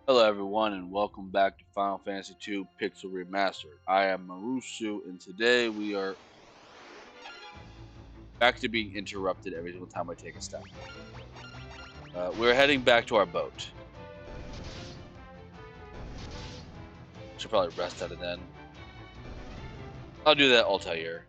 Hello everyone and welcome back to Final Fantasy II Pixel Remastered. I am Marusu and today we are back to being interrupted every single time I take a step. We're heading back to our boat. Should probably rest at it then. I'll do that Altair.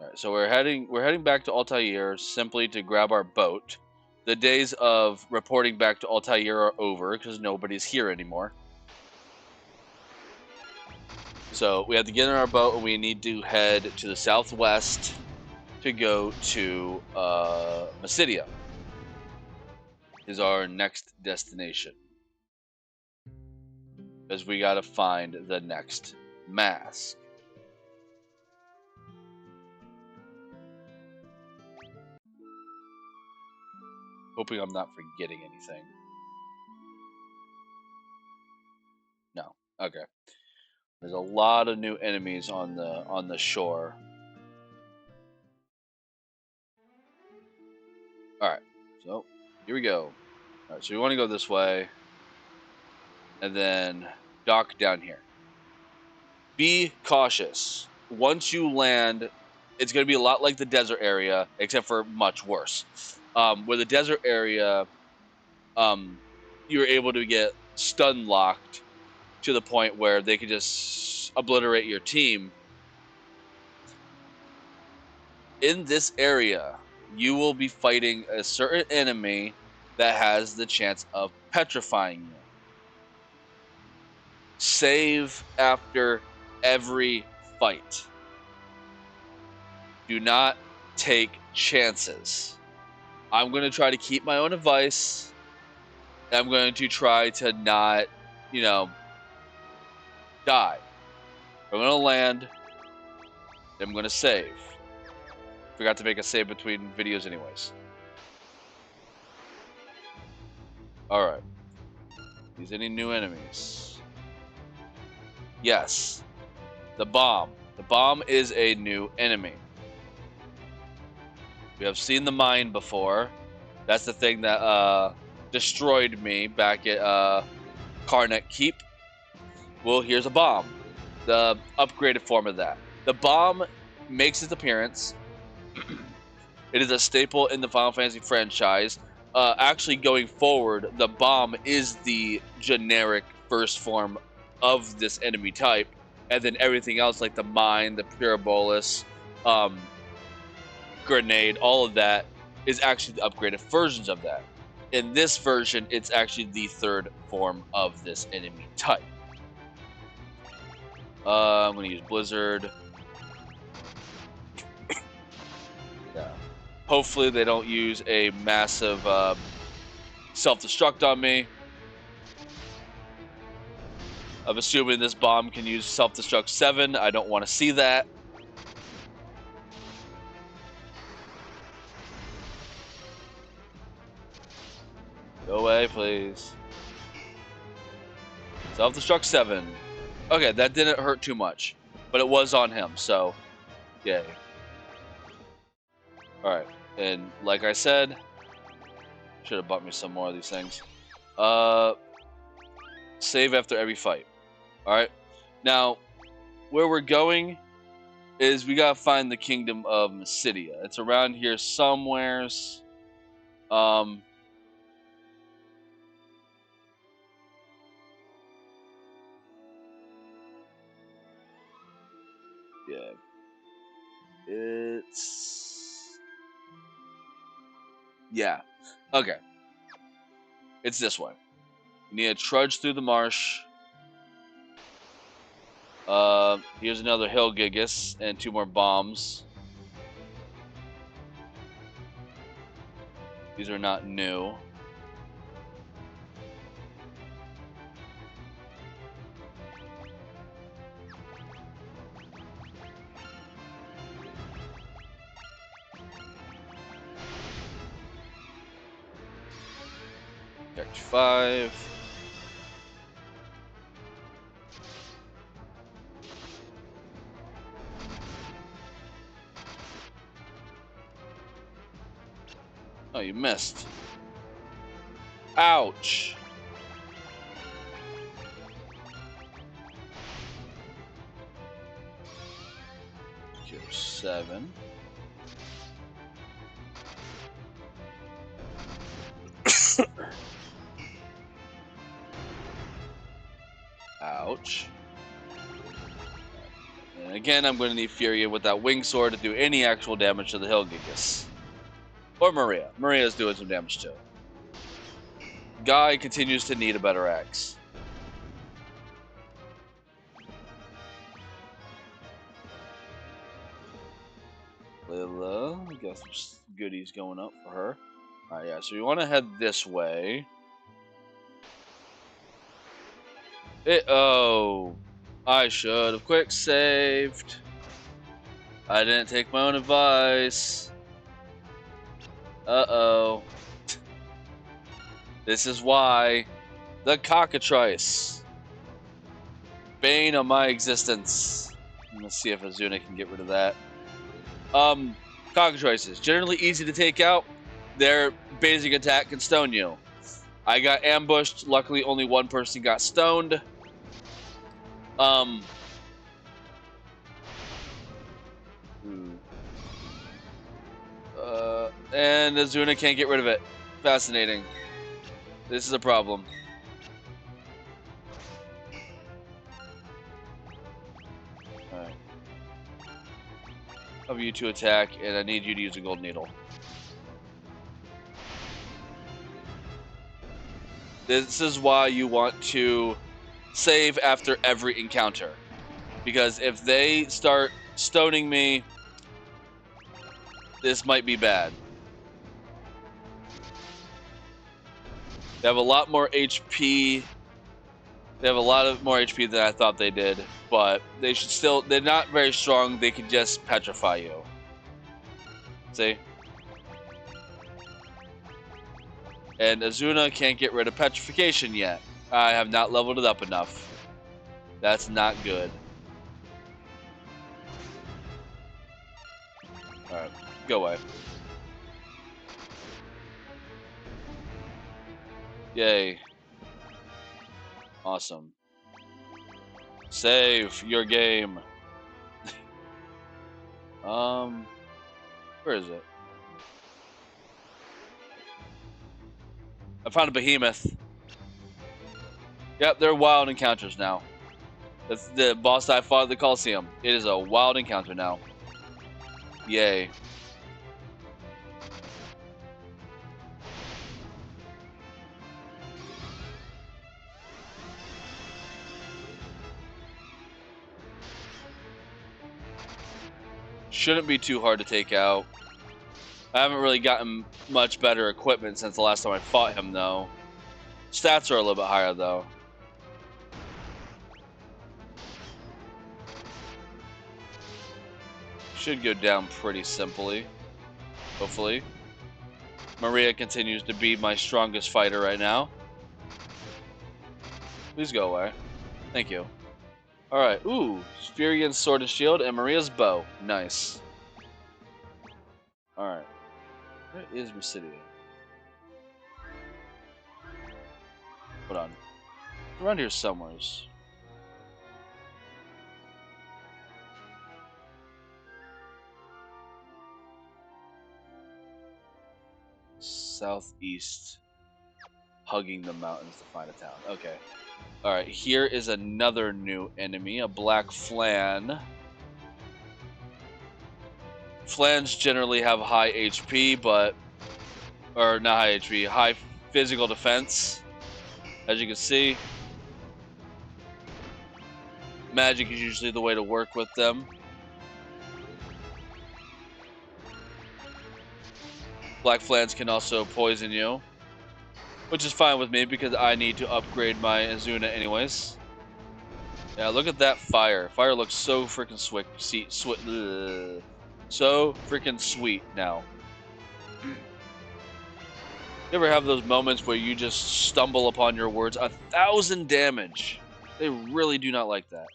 Alright, so we're heading back to Altair simply to grab our boat. The days of reporting back to Altair are over because nobody's here anymore. So we have to get in our boat and we need to head to the southwest to go to Massidia is our next destination. Because we gotta find the next mask. Hoping I'm not forgetting anything. No. Okay. There's a lot of new enemies on the shore. Alright, so here we go. Alright, so we want to go this way. And then dock down here. Be cautious. Once you land, it's going to be a lot like the desert area, except for much worse. Where the desert area, you're able to get stun locked to the point where they can just obliterate your team. In this area, you will be fighting a certain enemy that has the chance of petrifying you. Save after every fight. Do not take chances. I'm going to try to keep my own advice. I'm going to try to not, die. I'm going to land. I'm going to save. Forgot to make a save between videos anyways. Alright. Is any new enemies? Yes. The bomb. The bomb is a new enemy. We have seen the mine before. That's the thing that destroyed me back at Karnak Keep. Well, here's a bomb. The upgraded form of that. The bomb makes its appearance. It is a staple in the Final Fantasy franchise. Actually, going forward, the bomb is the generic first form of this enemy type, and then everything else like the mine, the Pyrobolus, grenade, all of that is actually the upgraded versions of that. In this version, it's actually the third form of this enemy type. I'm going to use Blizzard. Yeah. Hopefully they don't use a massive self-destruct on me. I'm assuming this bomb can use self-destruct 7. I don't want to see that. Go away, please. Self-destruct 7. Okay, that didn't hurt too much. But it was on him, so yay. Alright, and like I said, should have bought me some more of these things. Save after every fight. Alright. Now, where we're going is we gotta find the kingdom of Massidia. It's around here somewheres. Yeah. Yeah. Okay. It's this way. You need to trudge through the marsh. Here's another hill gigas and 2 more bombs. These are not new. Character 5. Oh, you missed. Ouch. Okay, 7. Ouch. And again, I'm going to need Furia with that Wing Sword to do any actual damage to the Hillgigas. Or Maria. Maria's doing some damage too. Guy continues to need a better axe. Lila, got some goodies going up for her. Alright, yeah, so you want to head this way. Oh, I should have quick saved. I didn't take my own advice. Uh-oh. This is why. The cockatrice. Bane of my existence. Let's see if Azuna can get rid of that. Cockatrices. Generally easy to take out. Their basic attack can stone you. I got ambushed. Luckily, only one person got stoned. And Azuna can't get rid of it. Fascinating. This is a problem. Alright. I have you to attack, and I need you to use a gold needle. This is why you want to save after every encounter. Because if they start stoning me, this might be bad. They have a lot more HP. They have a lot of more HP than I thought they did. But they should still... They're not very strong. They can just petrify you. See? And Azuna can't get rid of petrification yet. I have not leveled it up enough. That's not good. Alright, go away. Yay. Awesome. Save your game. Where is it? I found a behemoth. Yep, they're wild encounters now. That's the boss I fought at the Coliseum. It is a wild encounter now. Yay. Shouldn't be too hard to take out. I haven't really gotten much better equipment since the last time I fought him, though. Stats are a little bit higher, though. Should go down pretty simply. Hopefully. Maria continues to be my strongest fighter right now. Please go away. Thank you. Alright, ooh. Furian's Sword and Shield and Maria's Bow. Nice. Alright. Where is Mysidia? Hold on. It's around here somewheres. Southeast. Hugging the mountains to find a town. Okay. Alright, here is another new enemy, a black flan. Flans generally have high HP, but... Or not high HP, high physical defense. As you can see. Magic is usually the way to work with them. Black flans can also poison you. Which is fine with me because I need to upgrade my Azuna anyways. Yeah, look at that fire. Fire looks so freaking so freaking sweet now. You ever have those moments where you just stumble upon your words? 1,000 damage. They really do not like that.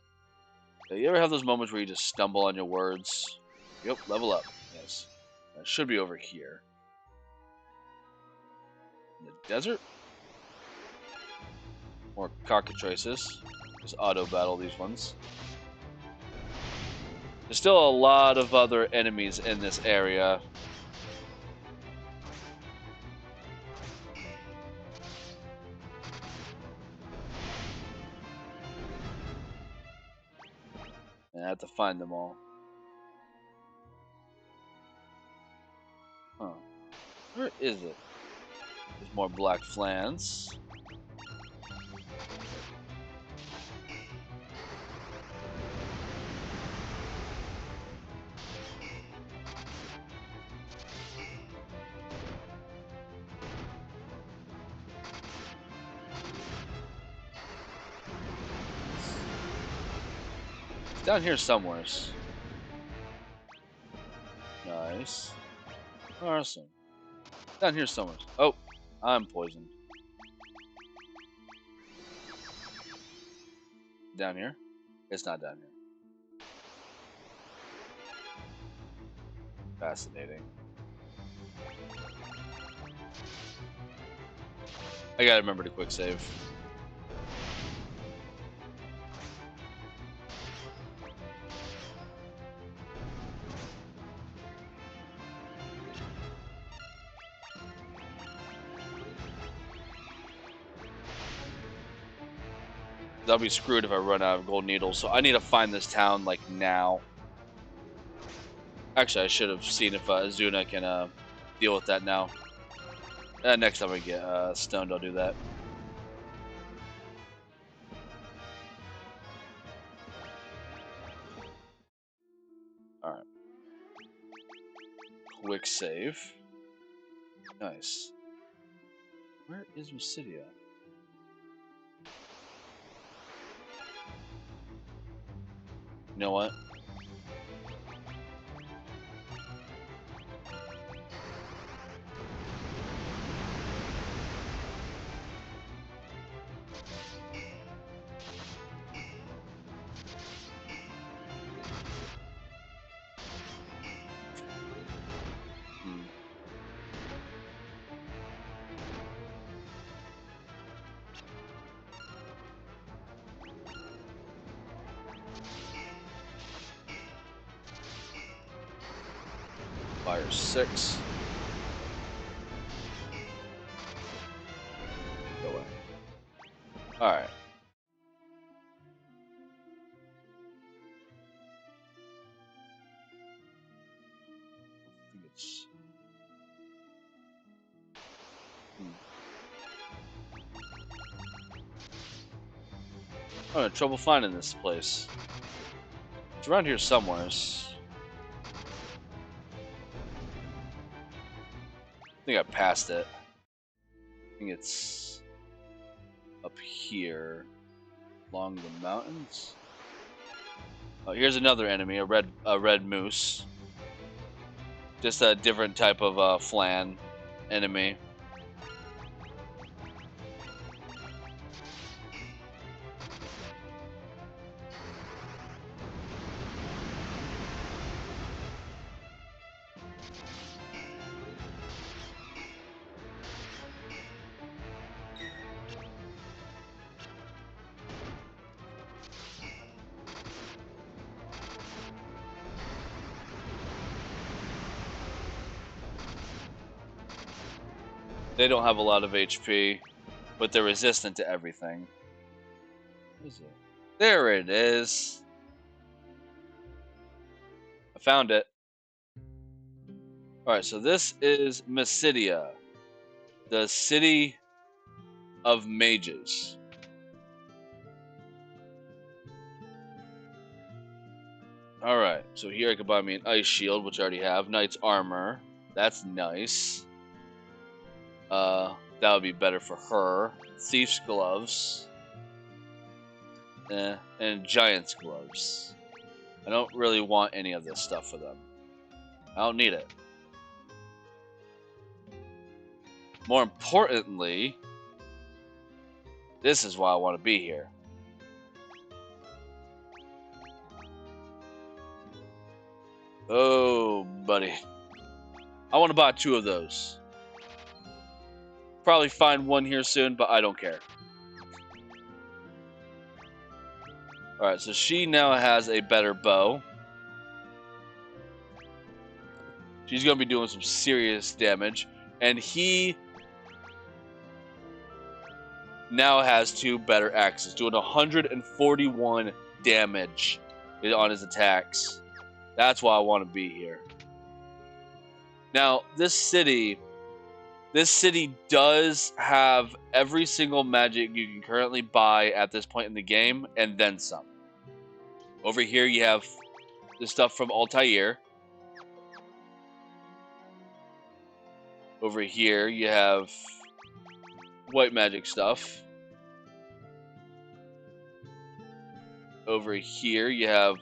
You ever have those moments where you just stumble on your words? Yep, level up. Yes. That should be over here. In the desert? More cockatrices. Just auto battle these ones. There's still a lot of other enemies in this area. And I have to find them all. Huh. Where is it? There's more black flans. It's down here somewheres. Nice. Awesome. Down here somewhere. Oh, I'm poisoned. Down here? It's not down here. Fascinating. I gotta remember to quick save. I'll be screwed if I run out of gold needles, so I need to find this town, like, now. Actually, I should have seen if Azuna can deal with that now. Next time I get stoned, I'll do that. Alright. Quick save. Nice. Where is Mysidia? You know what? Hmm. Fire 6. Go away. Alright. I think it's... I'm having trouble finding this place. It's around here somewhere. I think I passed it. I think it's up here along the mountains. Oh, here's another enemy, a red moose. Just a different type of flan enemy. They don't have a lot of HP, but they're resistant to everything. What is it? There it is. I found it. Alright, so this is Mysidia, the city of mages. Alright, so here I can buy me an ice shield, which I already have. Knight's armor. That's nice. That would be better for her. Thief's gloves. And giant's gloves. I don't really want any of this stuff for them. I don't need it. More importantly, this is why I want to be here. Oh, buddy. I want to buy 2 of those. Probably find one here soon, but I don't care. Alright, so she now has a better bow. She's going to be doing some serious damage. And he now has 2 better axes, doing 141 damage on his attacks. That's why I want to be here. Now, this city does have every single magic you can currently buy at this point in the game, and then some. Over here, you have the stuff from Altair. Over here, you have white magic stuff. Over here, you have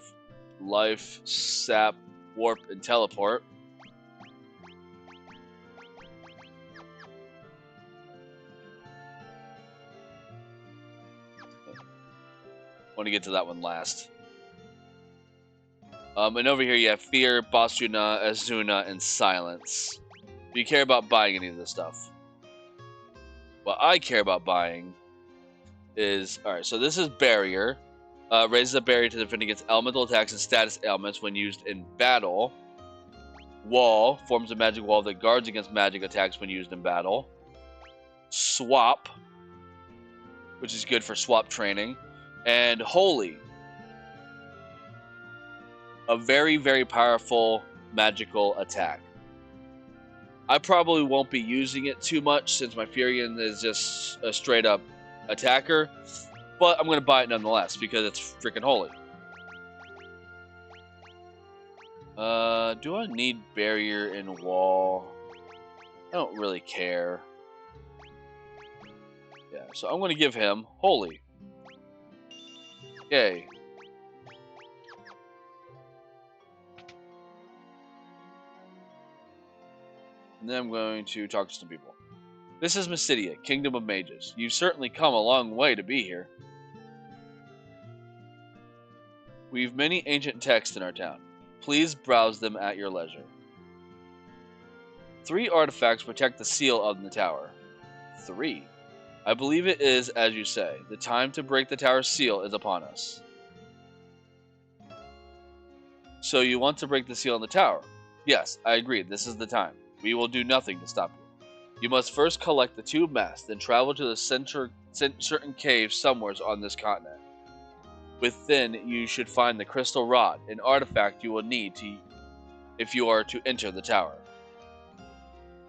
life, sap, warp, and teleport. I want to get to that one last. And over here, you have fear, Basuna, Azuna, and silence. Do you care about buying any of this stuff? What I care about buying is... Alright, so this is barrier. Raises a barrier to defend against elemental attacks and status ailments when used in battle. Wall forms a magic wall that guards against magic attacks when used in battle. Swap, which is good for swap training. And holy, a very, very powerful magical attack. I probably won't be using it too much since my Furion is just a straight up attacker, but I'm going to buy it nonetheless because it's freaking holy. Do I need barrier and wall? I don't really care. Yeah, so I'm going to give him holy. Yay. And then I'm going to talk to some people. This is Mysidia, Kingdom of Mages. You've certainly come a long way to be here. We've many ancient texts in our town. Please browse them at your leisure. 3 artifacts protect the seal of the tower. 3. I believe it is as you say. The time to break the tower's seal is upon us. So you want to break the seal on the tower? Yes, I agree. This is the time. We will do nothing to stop you. You must first collect the 2 masks, then travel to the certain cave somewhere on this continent. Within, you should find the crystal rod, an artifact you will need if you are to enter the tower.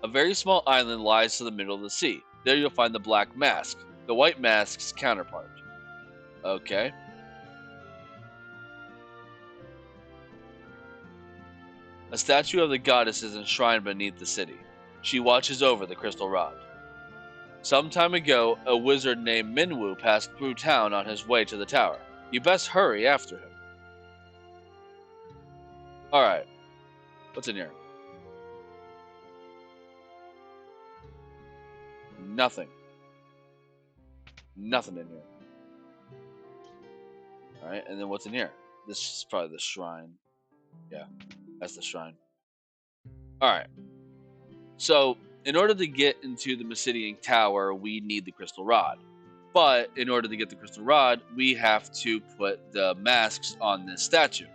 A very small island lies to the middle of the sea. There you'll find the black mask, the white mask's counterpart. Okay. A statue of the goddess is enshrined beneath the city. She watches over the crystal rod. Some time ago, a wizard named Minwu passed through town on his way to the tower. You best hurry after him. Alright. What's in here? Nothing. Nothing in here. Alright, and then what's in here? This is probably the shrine. Yeah, that's the shrine. Alright. So, in order to get into the Mysidian Tower, we need the crystal rod. But in order to get the crystal rod, we have to put the masks on this statue.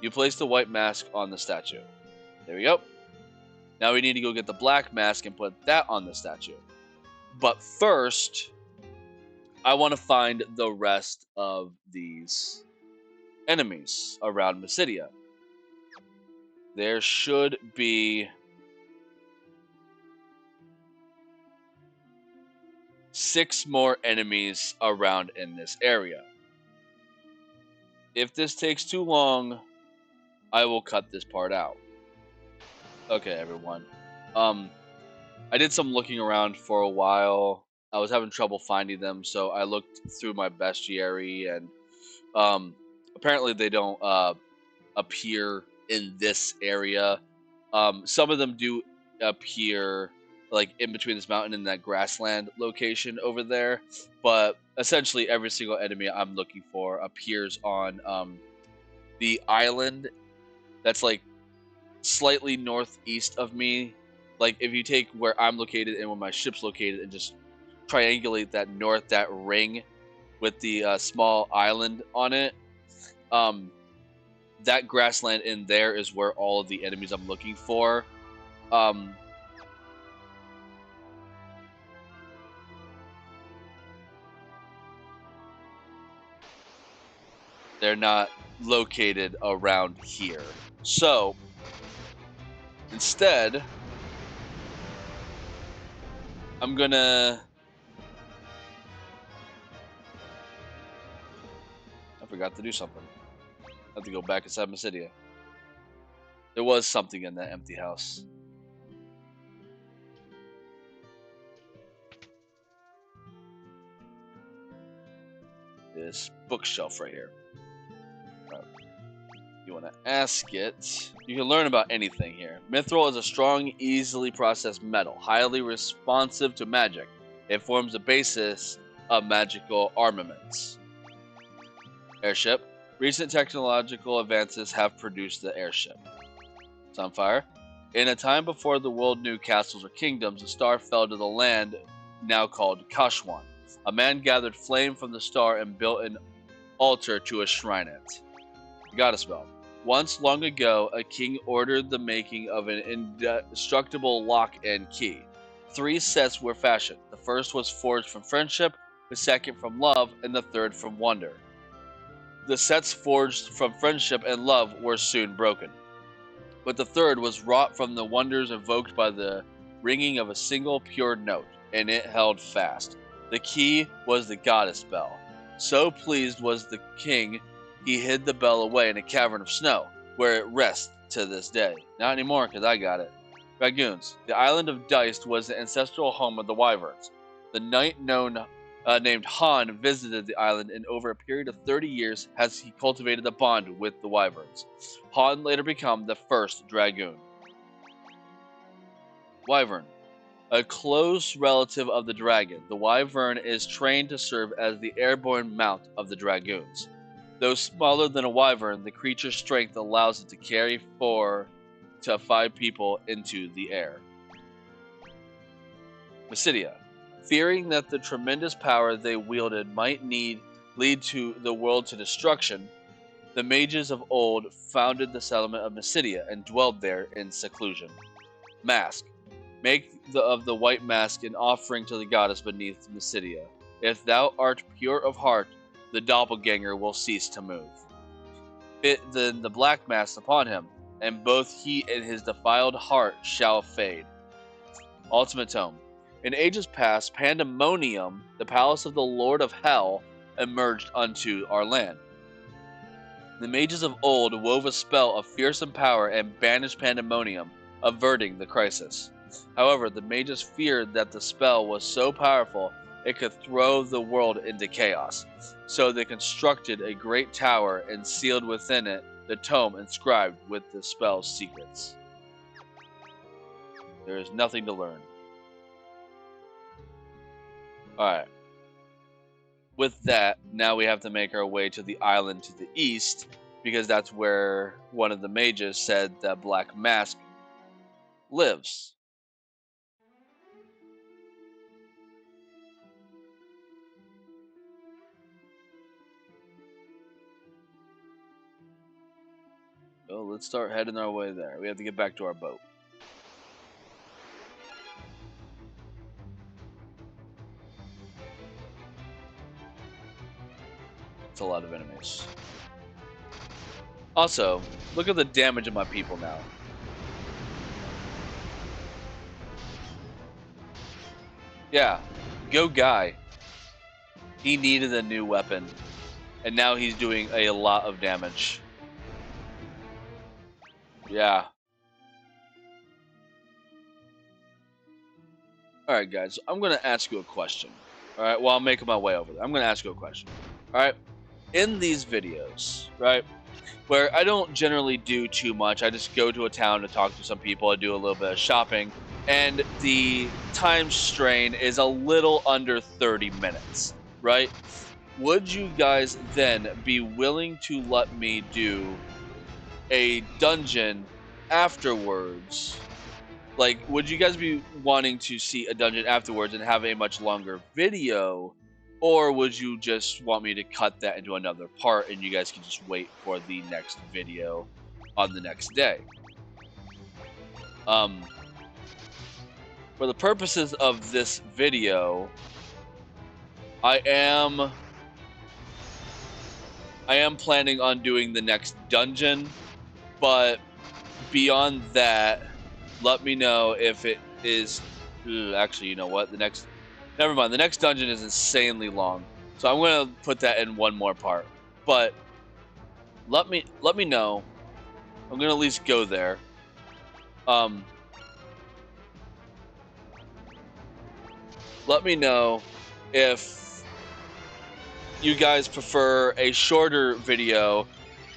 You place the white mask on the statue. There we go. Now we need to go get the black mask and put that on the statue. But first, I want to find the rest of these enemies around Mysidia. There should be 6 more enemies around in this area. If this takes too long, I will cut this part out. Okay, everyone. I did some looking around for a while. I was having trouble finding them, so I looked through my bestiary, and apparently they don't appear in this area. Some of them do appear like in between this mountain and that grassland location over there. But essentially, every single enemy I'm looking for appears on the island that's like slightly northeast of me. Like if you take where I'm located and where my ship's located and just triangulate that ring with the small island on it, that grassland in there is where all of the enemies I'm looking for. Um, they're not located around here. So instead, I'm gonna. I forgot to do something. I have to go back inside Mysidia. There was something in that empty house. This bookshelf right here. You want to ask it. You can learn about anything here. Mithril is a strong, easily processed metal, highly responsive to magic. It forms the basis of magical armaments. Airship. Recent technological advances have produced the airship. Sunfire. In a time before the world knew castles or kingdoms, a star fell to the land now called Kashwan. A man gathered flame from the star and built an altar to enshrine it. Goddess Bell. Once long ago, a king ordered the making of an indestructible lock and key. 3 sets were fashioned. The first was forged from friendship, the second from love, and the third from wonder. The sets forged from friendship and love were soon broken, but the third was wrought from the wonders evoked by the ringing of a single pure note, and it held fast. The key was the goddess bell. So pleased was the king, he hid the bell away in a cavern of snow, where it rests to this day. Not anymore, because I got it. Dragoons. The island of Deist was the ancestral home of the wyverns. The knight named Han visited the island, and over a period of 30 years has he cultivated a bond with the wyverns. Han later became the first dragoon. Wyvern. A close relative of the dragon, the wyvern is trained to serve as the airborne mount of the dragoons. Though smaller than a wyvern, the creature's strength allows it to carry 4 to 5 people into the air. Mysidia. Fearing that the tremendous power they wielded might lead to the world to destruction, the mages of old founded the settlement of Mysidia and dwelled there in seclusion. Mask. Make of the white mask an offering to the goddess beneath Mysidia. If thou art pure of heart, the doppelganger will cease to move. Fit then the black mask upon him, and both he and his defiled heart shall fade. Ultimate Tome. In ages past, Pandemonium, the palace of the Lord of Hell, emerged unto our land. The mages of old wove a spell of fearsome power and banished Pandemonium, averting the crisis. However, the mages feared that the spell was so powerful it could throw the world into chaos. So they constructed a great tower and sealed within it the tome inscribed with the spell's secrets. There is nothing to learn. Alright. With that, now we have to make our way to the island to the east, because that's where one of the mages said that Black Mask lives. So let's start heading our way there. We have to get back to our boat. It's a lot of enemies. Also, look at the damage of my people now. Yeah, go Guy. He needed a new weapon, and now he's doing a lot of damage. Yeah. Alright, guys, I'm going to ask you a question. Alright, while I'm making my way over there, I'm going to ask you a question. Alright, in these videos, right, where I don't generally do too much, I just go to a town to talk to some people, I do a little bit of shopping, and the time strain is a little under 30 minutes, right? Would you guys then be willing to let me do a dungeon afterwards? Like, would you guys be wanting to see a dungeon afterwards and have a much longer video? Or would you just want me to cut that into another part and you guys can just wait for the next video on the next day? Um, for the purposes of this video, I am planning on doing the next dungeon, but beyond that, let me know if it is. Actually, you know what? Never mind. The next dungeon is insanely long, so I'm gonna put that in one more part. But let me know. I'm gonna at least go there. Um, Let me know if you guys prefer a shorter video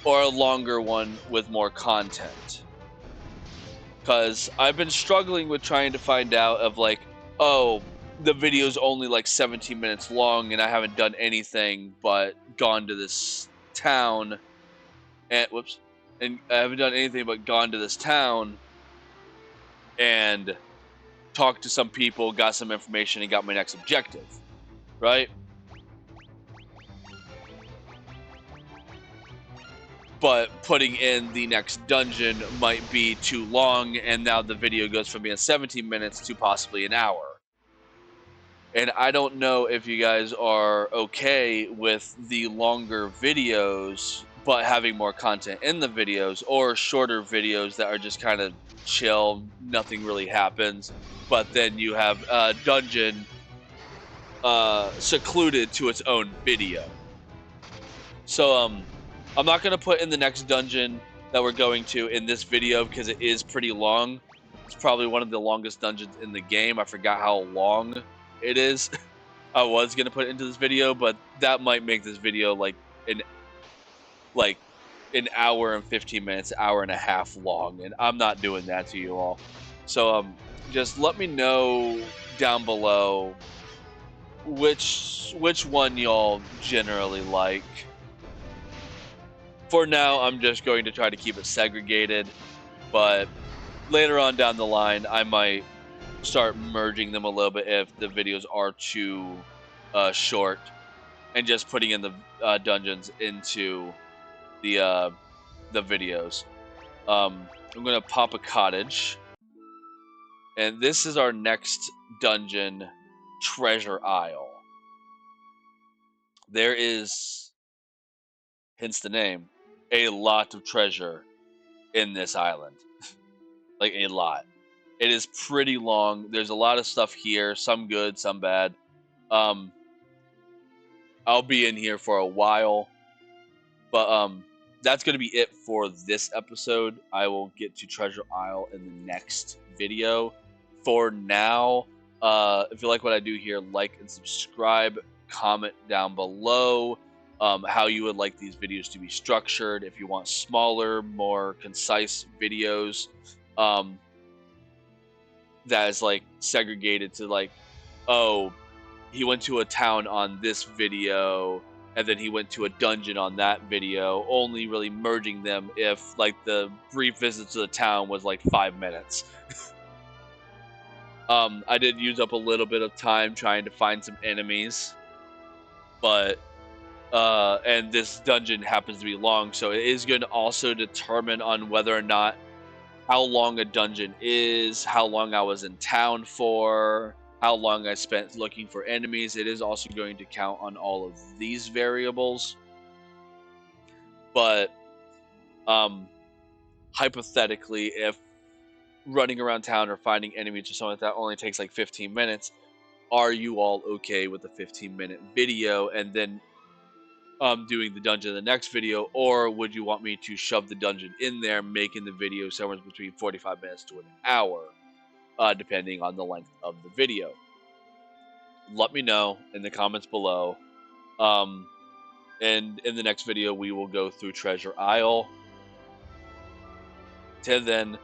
or a longer one with more content. Because I've been struggling with trying to find out of like, oh, the video's only like 17 minutes long and I haven't done anything but gone to this town and I haven't done anything but gone to this town and talked to some people, got some information, and got my next objective, right? But putting in the next dungeon might be too long, and now the video goes from being 17 minutes to possibly an hour. And I don't know if you guys are okay with the longer videos, but having more content in the videos, or shorter videos that are just kind of chill, nothing really happens. But then you have a dungeon secluded to its own video. So I'm not gonna put in the next dungeon that we're going to in this video because it is pretty long. It's probably one of the longest dungeons in the game. I forgot how long it is. I was gonna put it into this video, but that might make this video an like an hour and 15 minutes, hour and a half long, and I'm not doing that to you all. So just let me know down below which one y'all generally like. For now, I'm just going to try to keep it segregated, but later on down the line, I might start merging them a little bit if the videos are too short, and just putting in the dungeons into the videos. I'm gonna pop a cottage, and this is our next dungeon, Treasure Isle. There is, hence the name, a lot of treasure in this island. Like a lot. It is pretty long. There's a lot of stuff here, some good, some bad. I'll be in here for a while, but that's going to be it for this episode. I will get to Treasure Isle in the next video. For now, if you like what I do here, like and subscribe. Comment down below how you would like these videos to be structured. If you want smaller, more concise videos that is like segregated to like, oh, he went to a town on this video and then he went to a dungeon on that video, only really merging them if like the brief visit to the town was like 5 minutes. I did use up a little bit of time trying to find some enemies, but and this dungeon happens to be long, so it is going to also determine on whether or not how long a dungeon is, how long I was in town for, how long I spent looking for enemies. It is also going to count on all of these variables. But hypothetically, if running around town or finding enemies or something like that only takes like 15 minutes, are you all okay with a 15-minute video and then doing the dungeon in the next video, or would you want me to shove the dungeon in there, making the video somewhere between 45 minutes to an hour, depending on the length of the video? Let me know in the comments below. And in the next video, we will go through Treasure Isle. Till then,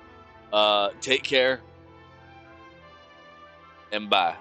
take care. and bye.